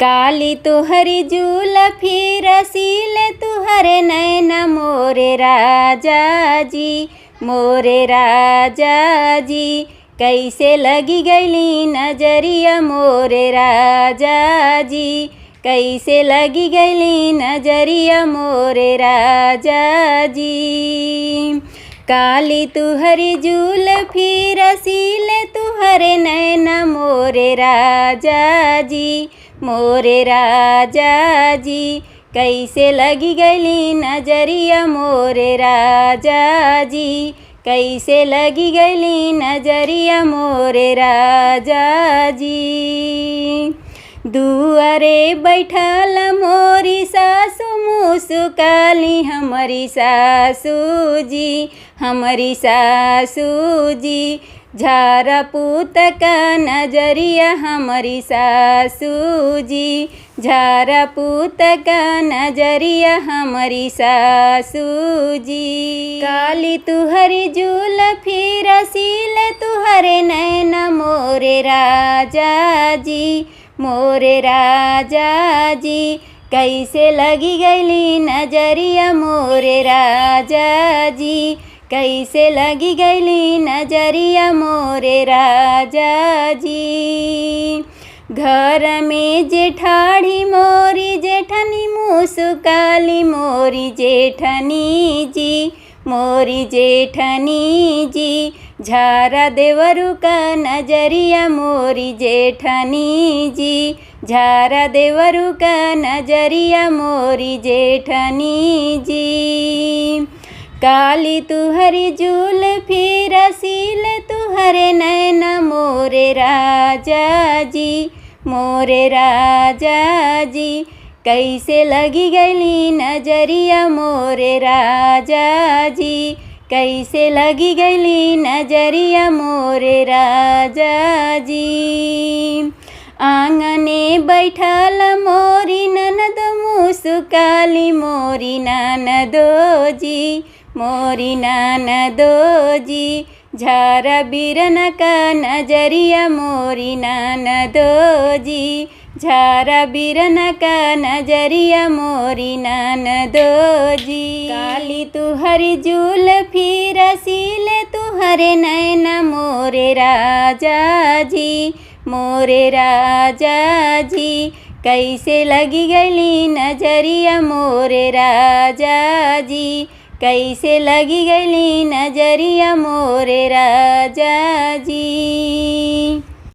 काली तुहरी जुल्फी रसीले तुहरे नैना मोरे राजा जी, मोरे राजा जी। कैसे लगी गईली नजरिया मोरे राजा जी, कैसे लगी गईली नजरिया मोरे राजा जी। काली तुहरी जुल्फी रसीले तुहरे नैना मोरे राजा जी, मोरे राजा जी। कैसे लगी गईली नजरिया मोरे राजा जी, कैसे लगी गईली नजरिया मोरे राजा जी। दुआरे बैठल मोरी सासु मुस्काली हमारी सासू जी, हमारी सासू जी। झारा पूत का नजरिया हमारी सासू जी, झारा पूत का नजरिया हमारी सासू जी। काली तुहरी जुल्फी रसीले तुहरे नैना मोरे राजा जी, मोरे राजा जी। कैसे लगी गईली नजरिया मोरे राजा जी, कैसे लगी गईली नजरिया मोरे राजा जी। घर में जेठाड़ी मोरी जेठनी मुस्काली मोरी जेठनी जी, मोरी जेठनी जी। झारा देवरू का नजरिया मोरी जेठनी जी, झारा देवरू का नजरिया मोरी जेठनी जी। काली तुहरी जुल्फी रसीले तुहरे नैना मोरे राजा जी, मोरे राजा जी। कैसे लगी गईली नजरिया मोरे राजा जी, कैसे लगी गईली नजरिया मोरे राजा जी। आंगने बैठल मोरी ननद मुस्काली मोरी ननदो जी, मोरी ननदो जी। झारा बिरन का नजरिया मोरी ननदो जी, झारा बिरन का नजरिया मोरी ननदो जी। काली तुहरी जुल्फी रसीले तुहरे नैना मोरे राजा जी, मोरे राजा जी। कैसे लगी गईली नजरिया मोरे राजा जी, कैसे लगी गईली नजरिया मोरे राजा जी।